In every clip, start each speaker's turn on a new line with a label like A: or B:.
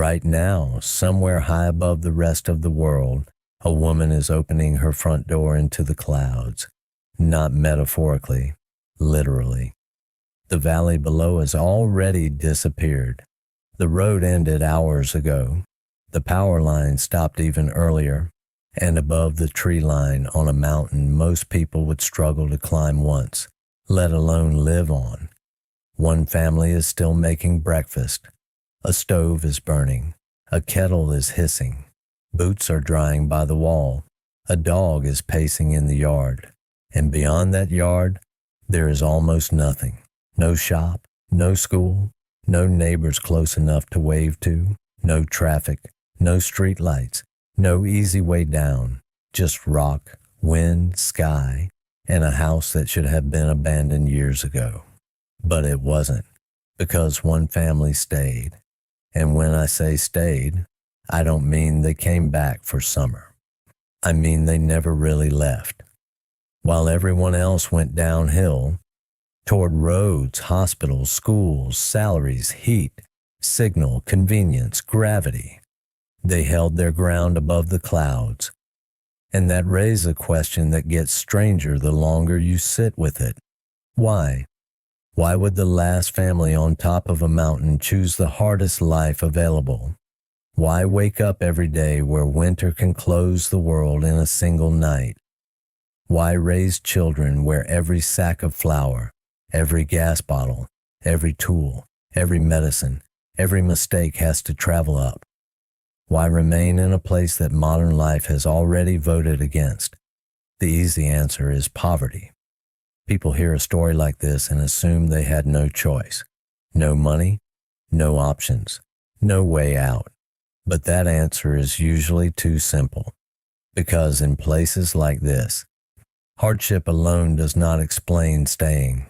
A: Right now, somewhere high above the rest of the world, a woman is opening her front door into the clouds. Not metaphorically, literally. The valley below has already disappeared. The road ended hours ago. The power line stopped even earlier, and above the tree line on a mountain most people would struggle to climb once, let alone live on. One family is still making breakfast. A stove is burning. A kettle is hissing. Boots are drying by the wall. A dog is pacing in the yard. And beyond that yard, there is almost nothing. No shop, no school, no neighbors close enough to wave to, no traffic, no street lights, no easy way down, just rock, wind, sky, and a house that should have been abandoned years ago. But it wasn't, because one family stayed. And when I say stayed, I don't mean they came back for summer. I mean they never really left. While everyone else went downhill, toward roads, hospitals, schools, salaries, heat, signal, convenience, gravity, they held their ground above the clouds. And that raises a question that gets stranger the longer you sit with it. Why? Why would the last family on top of a mountain choose the hardest life available? Why wake up every day where winter can close the world in a single night? Why raise children where every sack of flour, every gas bottle, every tool, every medicine, every mistake has to travel up? Why remain in a place that modern life has already voted against? The easy answer is poverty. People hear a story like this and assume they had no choice. No money, no options, no way out. But that answer is usually too simple. Because in places like this, hardship alone does not explain staying.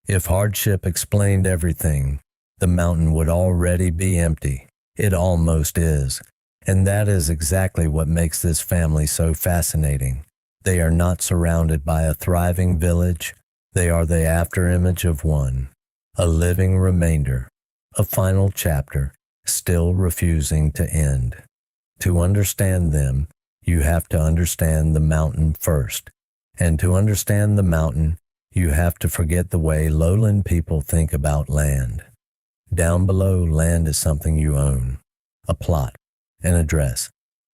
A: If hardship explained everything, the mountain would already be empty. It almost is. And that is exactly what makes this family so fascinating. They are not surrounded by a thriving village. They are the afterimage of one, a living remainder, a final chapter, still refusing to end. To understand them, you have to understand the mountain first. And to understand the mountain, you have to forget the way lowland people think about land. Down below, land is something you own, a plot, an address,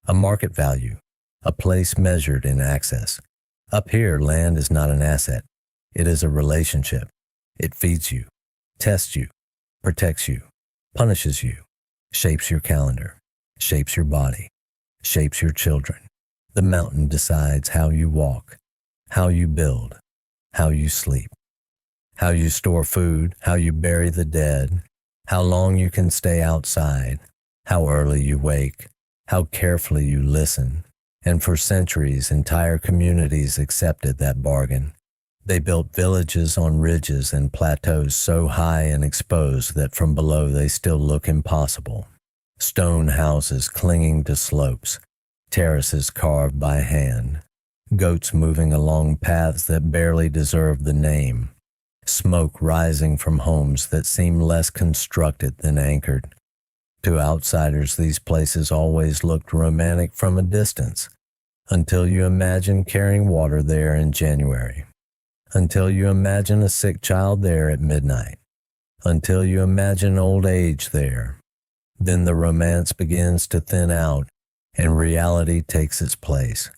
A: a market value, a place measured in access. Up here, land is not an asset. It is a relationship. It feeds you, tests you, protects you, punishes you, shapes your calendar, shapes your body, shapes your children. The mountain decides how you walk, how you build, how you sleep, how you store food, how you bury the dead, how long you can stay outside, how early you wake, how carefully you listen. And for centuries, entire communities accepted that bargain. They built villages on ridges and plateaus so high and exposed that from below they still look impossible. Stone houses clinging to slopes, terraces carved by hand, goats moving along paths that barely deserve the name, smoke rising from homes that seem less constructed than anchored. To outsiders, these places always looked romantic from a distance, until you imagine carrying water there in January, until you imagine a sick child there at midnight, until you imagine old age there. Then the romance begins to thin out and reality takes its place.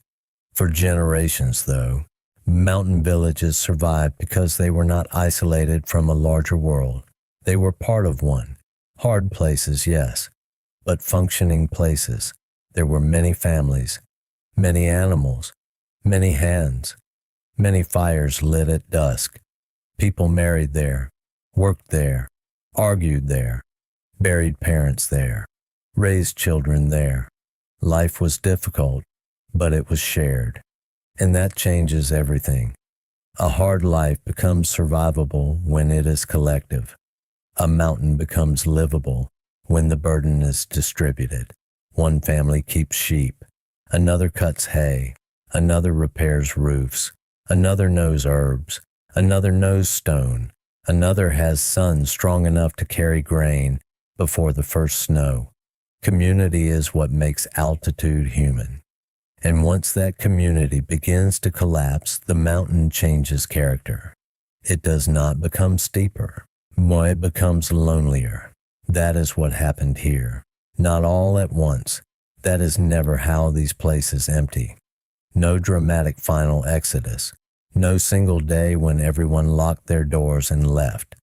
A: For generations, though, mountain villages survived because they were not isolated from a larger world. They were part of one. Hard places, yes, but functioning places. There were many families, many animals, many hands, many fires lit at dusk. People married there, worked there, argued there, buried parents there, raised children there. Life was difficult, but it was shared. And that changes everything. A hard life becomes survivable when it is collective. A mountain becomes livable when the burden is distributed. One family keeps sheep, another cuts hay, another repairs roofs, another knows herbs, another knows stone, another has sons strong enough to carry grain before the first snow. Community is what makes altitude human. And once that community begins to collapse, the mountain changes character. It does not become steeper. It becomes lonelier. That is what happened here. Not all at once. That is never how these places empty. No dramatic final exodus. No single day when everyone locked their doors and left.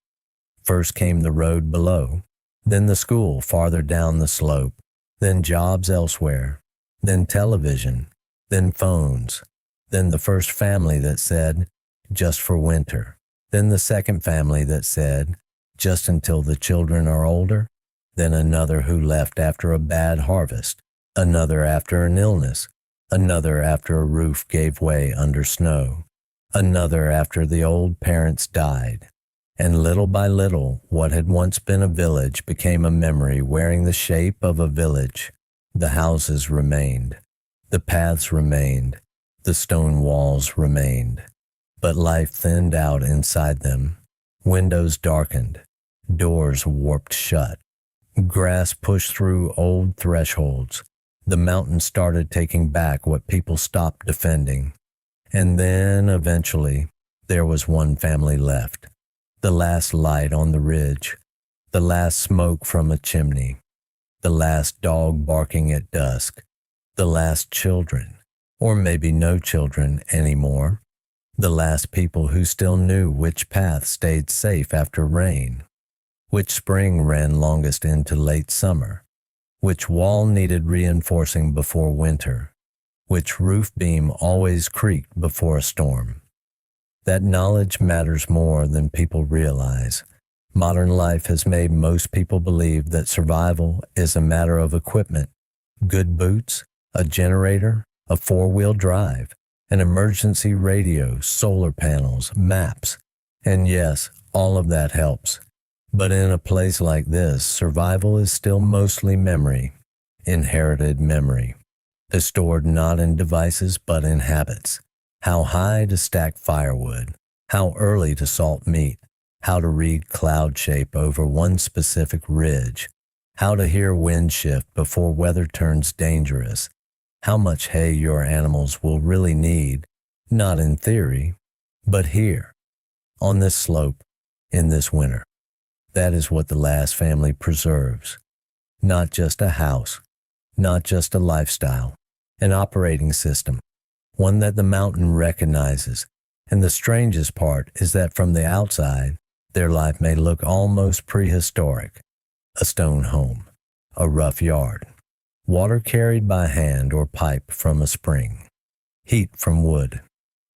A: First came the road below, then the school farther down the slope, then jobs elsewhere, then television, then phones, then the first family that said, just for winter, then the second family that said, just until the children are older, then another who left after a bad harvest, another after an illness, another after a roof gave way under snow, another after the old parents died. And little by little, what had once been a village became a memory wearing the shape of a village. The houses remained. The paths remained. The stone walls remained. But life thinned out inside them. Windows darkened. Doors warped shut. Grass pushed through old thresholds. The mountain started taking back what people stopped defending. And then, eventually, there was one family left. The last light on the ridge. The last smoke from a chimney. The last dog barking at dusk. The last children, or maybe no children anymore. The last people who still knew which path stayed safe after rain. Which spring ran longest into late summer. Which wall needed reinforcing before winter. Which roof beam always creaked before a storm. That knowledge matters more than people realize. Modern life has made most people believe that survival is a matter of equipment, good boots, a generator, a four-wheel drive, an emergency radio, solar panels, maps. And yes, all of that helps. But in a place like this, survival is still mostly memory, inherited memory, stored not in devices but in habits. How high to stack firewood, how early to salt meat, how to read cloud shape over one specific ridge, how to hear wind shift before weather turns dangerous, how much hay your animals will really need, not in theory, but here, on this slope, in this winter. That is what the last family preserves. Not just a house, not just a lifestyle, an operating system, one that the mountain recognizes. And the strangest part is that from the outside, their life may look almost prehistoric. A stone home, a rough yard, water carried by hand or pipe from a spring, heat from wood,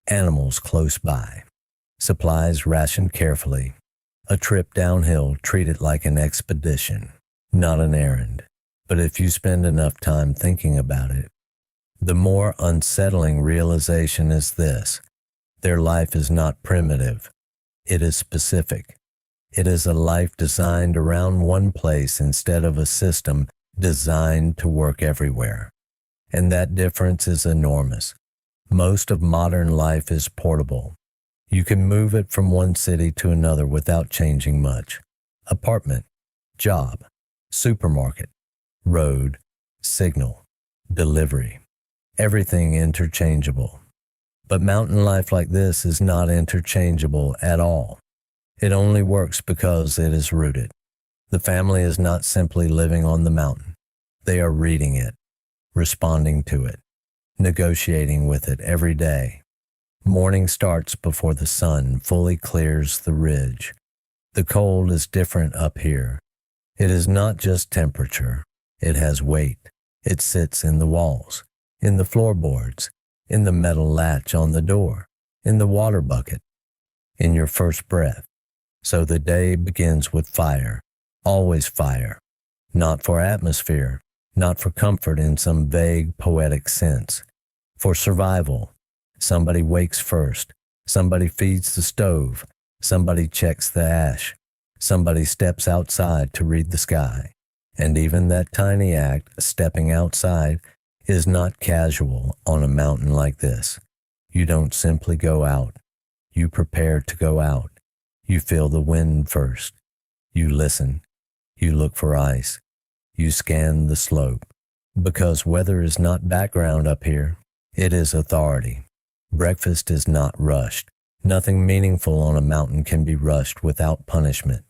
A: animals close by, supplies rationed carefully, a trip downhill treated like an expedition, not an errand. But if you spend enough time thinking about it, the more unsettling realization is this: their life is not primitive. It is specific. It is a life designed around one place instead of a system designed to work everywhere. And that difference is enormous. Most of modern life is portable. You can move it from one city to another without changing much. Apartment, job, supermarket, road, signal, delivery. Everything interchangeable. But mountain life like this is not interchangeable at all. It only works because it is rooted. The family is not simply living on the mountain. They are reading it, responding to it, negotiating with it every day. Morning starts before the sun fully clears the ridge. The cold is different up here. It is not just temperature. It has weight. It sits in the walls, in the floorboards, in the metal latch on the door, in the water bucket, in your first breath. So the day begins with fire, always fire, not for atmosphere, not for comfort in some vague poetic sense, for survival. Somebody wakes first, somebody feeds the stove, somebody checks the ash, somebody steps outside to read the sky. And even that tiny act, stepping outside, is not casual on a mountain like this. You don't simply go out. You prepare to go out. You feel the wind first. You listen. You look for ice. You scan the slope. Because weather is not background up here, it is authority. Breakfast is not rushed. Nothing meaningful on a mountain can be rushed without punishment.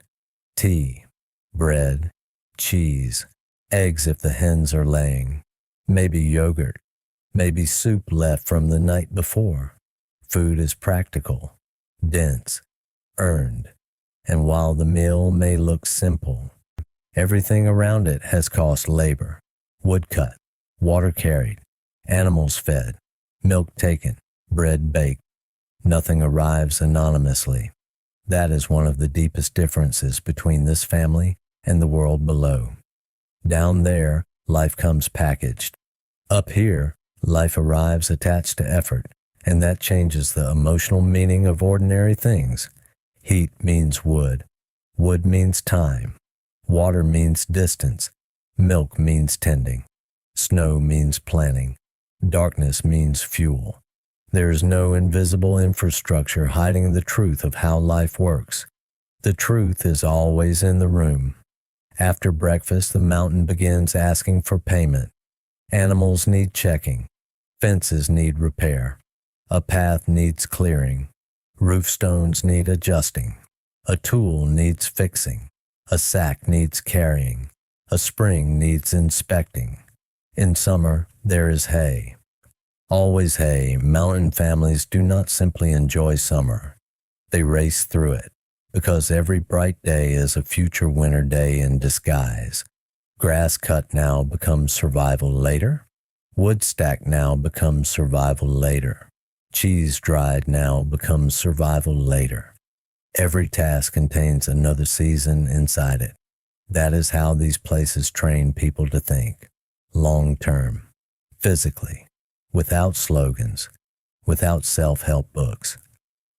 A: Tea, bread, cheese, eggs if the hens are laying, maybe yogurt, maybe soup left from the night before. Food is practical, dense, earned, and while the meal may look simple, everything around it has cost labor, wood cut, water carried, animals fed, milk taken, bread baked. Nothing arrives anonymously. That is one of the deepest differences between this family and the world below. Down there, life comes packaged. Up here, life arrives attached to effort, and that changes the emotional meaning of ordinary things. Heat means wood. Wood means time. Water means distance. Milk means tending. Snow means planting. Darkness means fuel. There is no invisible infrastructure hiding the truth of how life works. The truth is always in the room. After breakfast, the mountain begins asking for payment. Animals need checking. Fences need repair. A path needs clearing. Roof stones need adjusting. A tool needs fixing. A sack needs carrying. A spring needs inspecting. In summer, there is hay. Always hay. Mountain families do not simply enjoy summer. They race through it, because every bright day is a future winter day in disguise. Grass cut now becomes survival later. Wood stacked now becomes survival later. Cheese dried now becomes survival later. Every task contains another season inside it. That is how these places train people to think. Long term, physically, without slogans, without self-help books.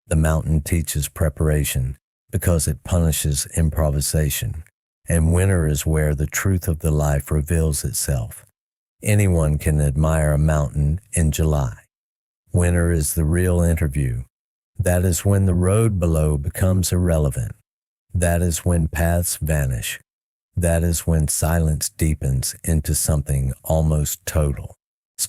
A: The mountain teaches preparation because it punishes improvisation, and winter is where the truth of the life reveals itself. Anyone can admire a mountain in July. Winter is the real interview. That is when the road below becomes irrelevant. That is when paths vanish. That is when silence deepens into something almost total.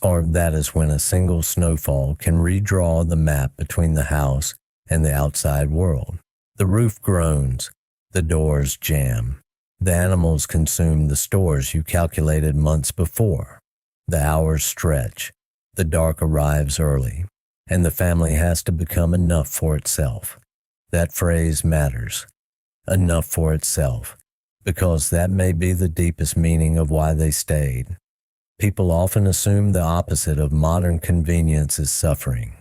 A: Or that is when a single snowfall can redraw the map between the house and the outside world. The roof groans. The doors jam. The animals consume the stores you calculated months before. The hours stretch. The dark arrives early, and the family has to become enough for itself. That phrase matters. Enough for itself, because that may be the deepest meaning of why they stayed. People often assume the opposite of modern convenience is suffering.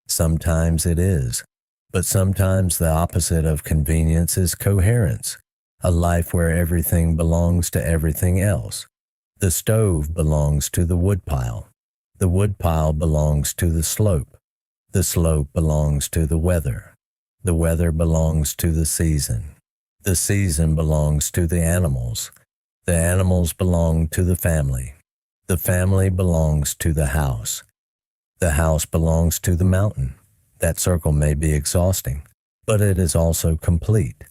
A: Sometimes it is, but sometimes the opposite of convenience is coherence, a life where everything belongs to everything else. The stove belongs to the woodpile. The woodpile belongs to the slope. The slope belongs to the weather. The weather belongs to the season. The season belongs to the animals. The animals belong to the family. The family belongs to the house. The house belongs to the mountain. That circle may be exhausting, but it is also complete.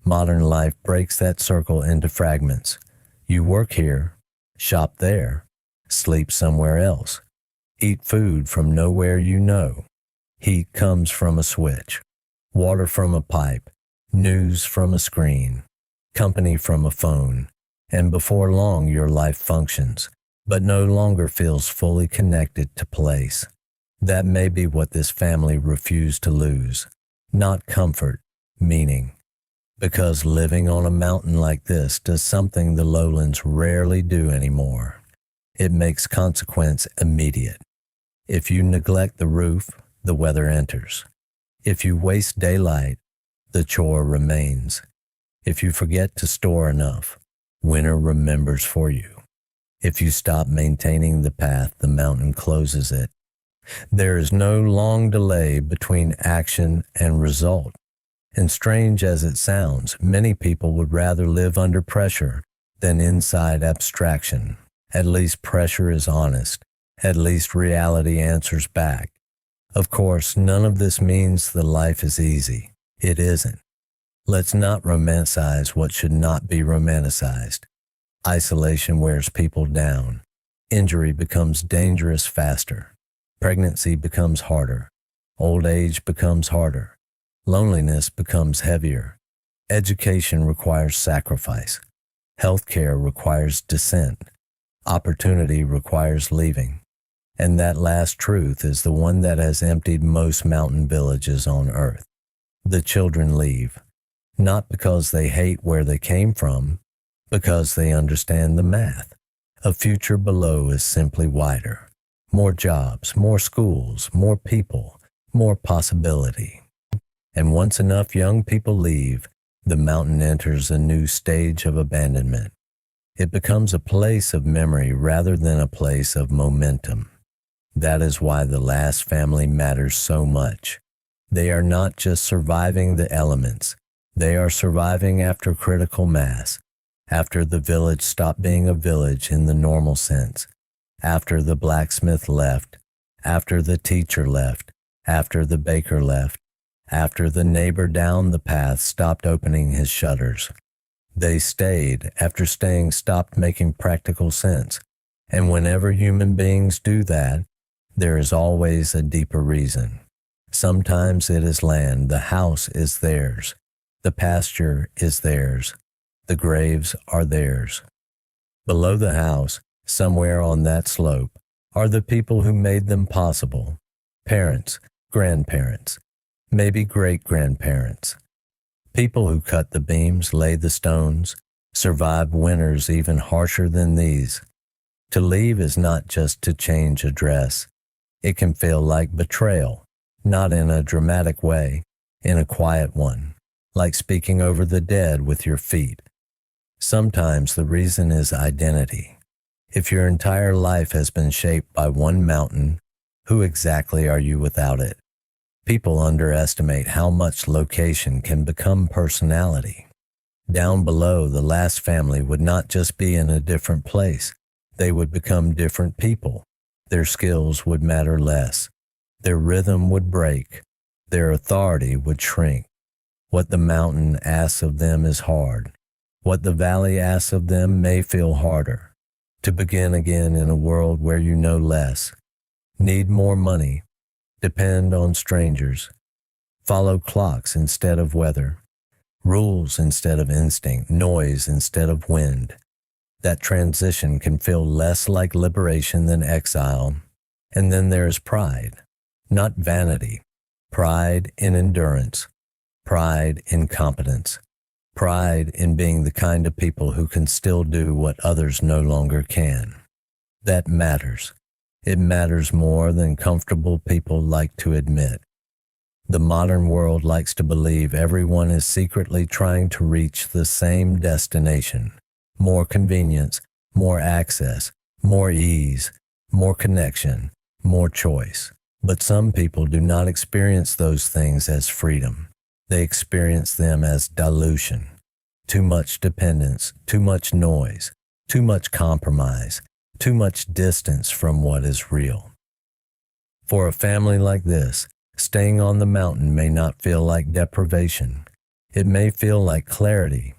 A: Modern life breaks that circle into fragments. You work here, shop there, sleep somewhere else, eat food from nowhere you know. Heat comes from a switch, water from a pipe, news from a screen, company from a phone, and before long your life functions, but no longer feels fully connected to place. That may be what this family refused to lose. Not comfort, meaning. Because living on a mountain like this does something the lowlands rarely do anymore. It makes consequence immediate. If you neglect the roof, the weather enters. If you waste daylight, the chore remains. If you forget to store enough, winter remembers for you. If you stop maintaining the path, the mountain closes it. There is no long delay between action and result. And strange as it sounds, many people would rather live under pressure than inside abstraction. At least pressure is honest. At least reality answers back. Of course, none of this means the life is easy. It isn't. Let's not romanticize what should not be romanticized. Isolation wears people down. Injury becomes dangerous faster. Pregnancy becomes harder. Old age becomes harder. Loneliness becomes heavier. Education requires sacrifice. Healthcare requires dissent. Opportunity requires leaving. And that last truth is the one that has emptied most mountain villages on earth. The children leave, not because they hate where they came from, because they understand the math. A future below is simply wider. More jobs, more schools, more people, more possibility. And once enough young people leave, the mountain enters a new stage of abandonment. It becomes a place of memory rather than a place of momentum. That is why the last family matters so much. They are not just surviving the elements. They are surviving after critical mass, after the village stopped being a village in the normal sense, after the blacksmith left, after the teacher left, after the baker left, after the neighbor down the path stopped opening his shutters. They stayed after staying stopped making practical sense. And whenever human beings do that, there is always a deeper reason. Sometimes it is land. The house is theirs. The pasture is theirs. The graves are theirs. Below the house, somewhere on that slope, are the people who made them possible. Parents, grandparents, maybe great-grandparents. People who cut the beams, laid the stones, survived winters even harsher than these. To leave is not just to change address. It can feel like betrayal, not in a dramatic way, in a quiet one, like speaking over the dead with your feet. Sometimes the reason is identity. If your entire life has been shaped by one mountain, who exactly are you without it? People underestimate how much location can become personality. Down below, the last family would not just be in a different place. They would become different people. Their skills would matter less. Their rhythm would break. Their authority would shrink. What the mountain asks of them is hard. What the valley asks of them may feel harder. To begin again in a world where you know less. Need more money. Depend on strangers. Follow clocks instead of weather. Rules instead of instinct. Noise instead of wind. That transition can feel less like liberation than exile. And then there is pride. Not vanity. Pride in endurance. Pride in competence. Pride in being the kind of people who can still do what others no longer can. That matters. It matters more than comfortable people like to admit. The modern world likes to believe everyone is secretly trying to reach the same destination. More convenience, more access, more ease, more connection, more choice. But some people do not experience those things as freedom. They experience them as dilution. Too much dependence, too much noise, too much compromise, too much distance from what is real. For a family like this, staying on the mountain may not feel like deprivation. It may feel like clarity.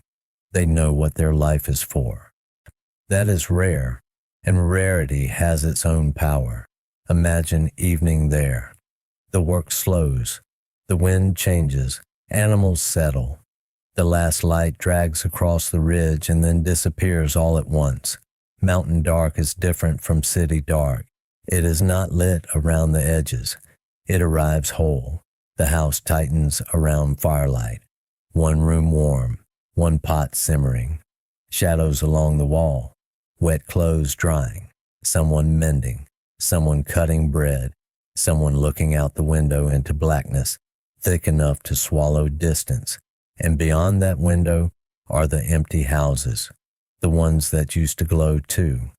A: They know what their life is for. That is rare, and rarity has its own power. Imagine evening there. The work slows. The wind changes. Animals settle. The last light drags across the ridge and then disappears all at once. Mountain dark is different from city dark. It is not lit around the edges. It arrives whole. The house tightens around firelight. One room warm, one pot simmering. Shadows along the wall. Wet clothes drying. Someone mending. Someone cutting bread. Someone looking out the window into blackness, thick enough to swallow distance. And beyond that window are the empty houses. The ones that used to glow too.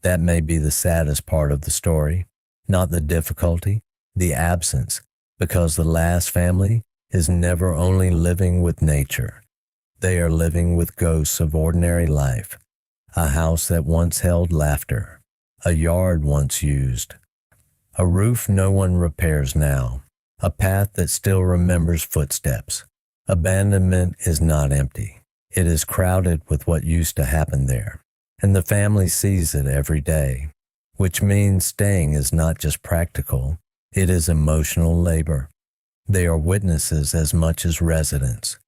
A: That may be the saddest part of the story, not the difficulty, the absence, because the last family is never only living with nature. They are living with ghosts of ordinary life, a house that once held laughter, a yard once used, a roof no one repairs now, a path that still remembers footsteps. Abandonment is not empty. It is crowded with what used to happen there. and the family sees it every day, which means staying is not just practical, it is emotional labor. They are witnesses as much as residents,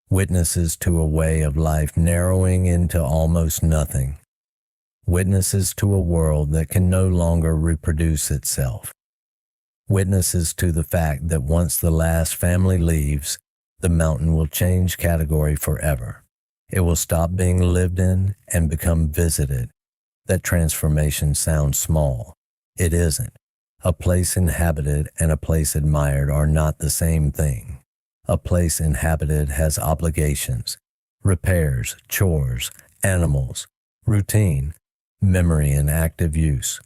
A: witnesses to a way of life narrowing into almost nothing, witnesses to a world that can no longer reproduce itself, witnesses to the fact that once the last family leaves, the mountain will change category forever. It will stop being lived in and become visited. That transformation sounds small. It isn't. A place inhabited and a place admired are not the same thing. A place inhabited has obligations, repairs, chores, animals, routine, memory and active use.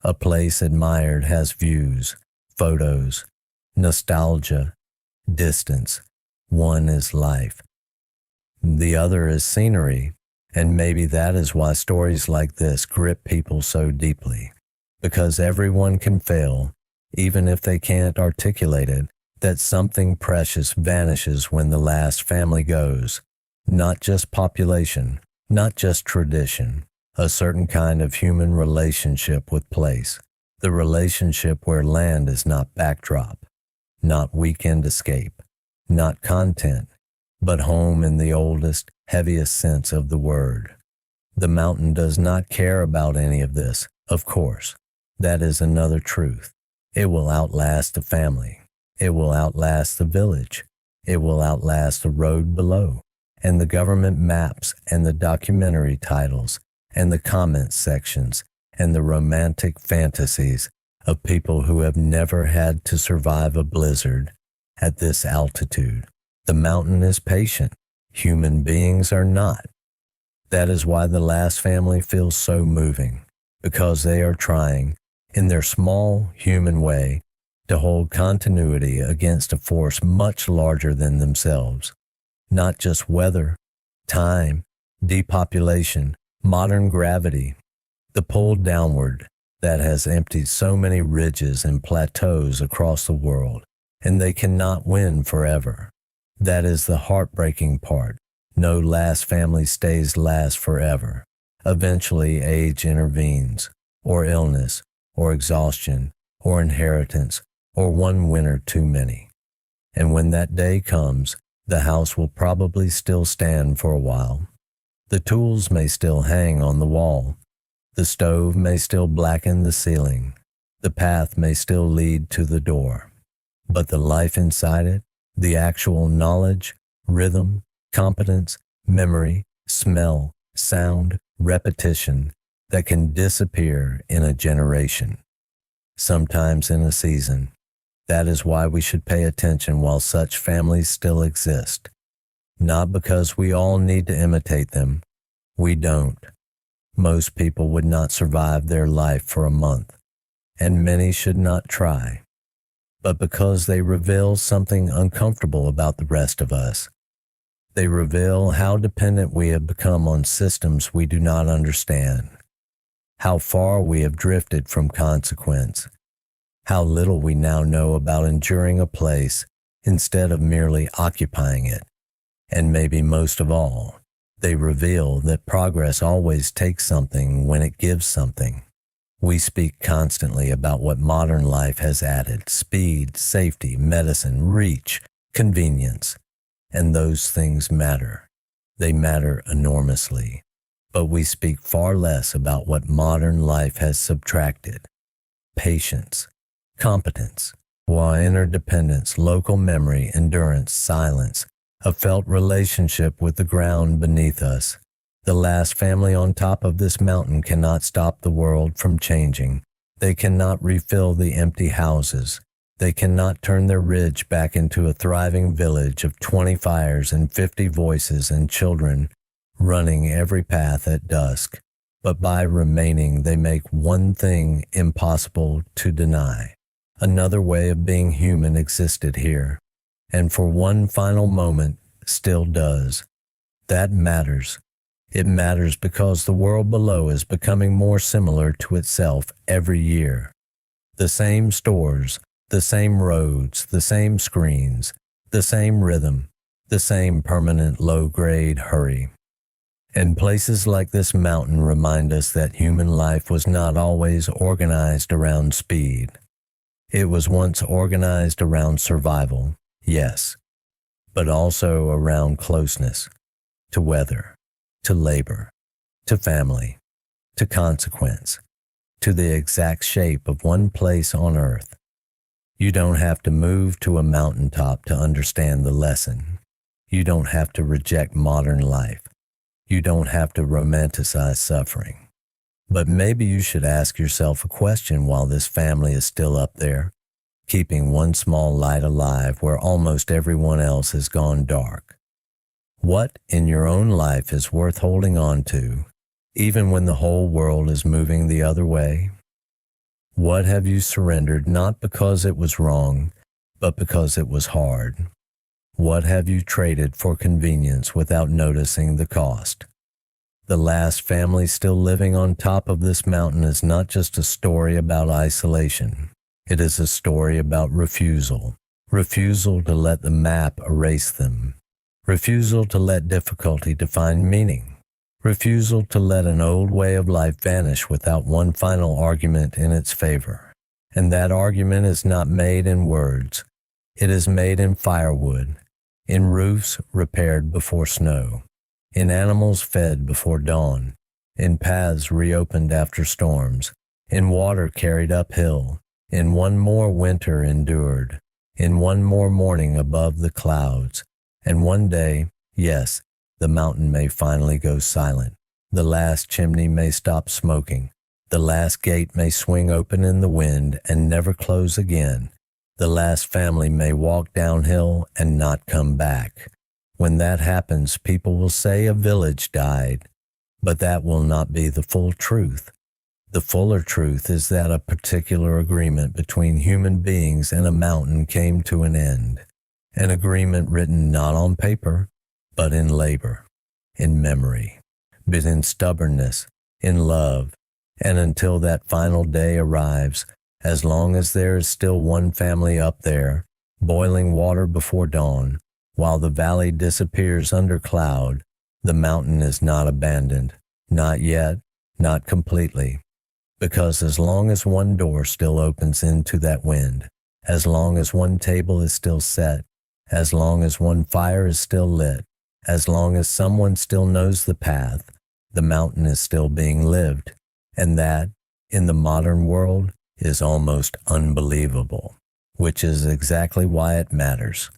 A: A place admired has views, photos, nostalgia, distance. One is life. The other is scenery, and maybe that is why stories like this grip people so deeply. Because everyone can fail, even if they can't articulate it, that something precious vanishes when the last family goes. Not just population, not just tradition, a certain kind of human relationship with place. The relationship where land is not backdrop, not weekend escape, not content, but home in the oldest, heaviest sense of the word. The mountain does not care about any of this, of course. That is another truth. It will outlast the family. It will outlast the village. It will outlast the road below, and the government maps and the documentary titles and the comment sections and the romantic fantasies of people who have never had to survive a blizzard at this altitude. The mountain is patient. Human beings are not. That is why the last family feels so moving, because they are trying, in their small human way, to hold continuity against a force much larger than themselves. Not just weather, time, depopulation, modern gravity, the pull downward that has emptied so many ridges and plateaus across the world, and they cannot win forever. That is the heartbreaking part. No last family stays last forever. Eventually age intervenes, or illness, or exhaustion, or inheritance, or one winter too many. And when that day comes, the house will probably still stand for a while. The tools may still hang on the wall. The stove may still blacken the ceiling. The path may still lead to the door. But the life inside it, the actual knowledge, rhythm, competence, memory, smell, sound, repetition that can disappear in a generation, sometimes in a season. That is why we should pay attention while such families still exist. Not because we all need to imitate them. We don't. Most people would not survive their life for a month, and many should not try. But because they reveal something uncomfortable about the rest of us. They reveal how dependent we have become on systems we do not understand, how far we have drifted from consequence, how little we now know about enduring a place instead of merely occupying it, and maybe most of all, they reveal that progress always takes something when it gives something. We speak constantly about what modern life has added: speed, safety, medicine, reach, convenience. And those things matter. They matter enormously. But we speak far less about what modern life has subtracted: patience, competence, while interdependence, local memory, endurance, silence, a felt relationship with the ground beneath us. The last family on top of this mountain cannot stop the world from changing. They cannot refill the empty houses. They cannot turn their ridge back into a thriving village of 20 fires and 50 voices and children running every path at dusk. But by remaining, they make one thing impossible to deny. Another way of being human existed here, and for one final moment still does. That matters. It matters because the world below is becoming more similar to itself every year. The same stores, the same roads, the same screens, the same rhythm, the same permanent low-grade hurry. And places like this mountain remind us that human life was not always organized around speed. It was once organized around survival, yes, but also around closeness, to weather, to labor, to family, to consequence, to the exact shape of one place on earth. You don't have to move to a mountaintop to understand the lesson. You don't have to reject modern life. You don't have to romanticize suffering. But maybe you should ask yourself a question while this family is still up there, keeping one small light alive where almost everyone else has gone dark. What in your own life is worth holding on to, even when the whole world is moving the other way? What have you surrendered not because it was wrong, but because it was hard? What have you traded for convenience without noticing the cost? The last family still living on top of this mountain is not just a story about isolation. It is a story about refusal. Refusal to let the map erase them. Refusal to let difficulty define meaning. Refusal to let an old way of life vanish without one final argument in its favor. And that argument is not made in words. It is made in firewood, in roofs repaired before snow, in animals fed before dawn, in paths reopened after storms, in water carried uphill, in one more winter endured, in one more morning above the clouds, and one day, yes, the mountain may finally go silent. The last chimney may stop smoking. The last gate may swing open in the wind and never close again. The last family may walk downhill and not come back. When that happens, people will say a village died, but that will not be the full truth. The fuller truth is that a particular agreement between human beings and a mountain came to an end. An agreement written not on paper, but in labor, in memory, but in stubbornness, in love, and until that final day arrives, as long as there is still one family up there, boiling water before dawn, while the valley disappears under cloud, the mountain is not abandoned, not yet, not completely, because as long as one door still opens into that wind, as long as one table is still set, as long as one fire is still lit, as long as someone still knows the path, the mountain is still being lived, and that, in the modern world, is almost unbelievable, which is exactly why it matters.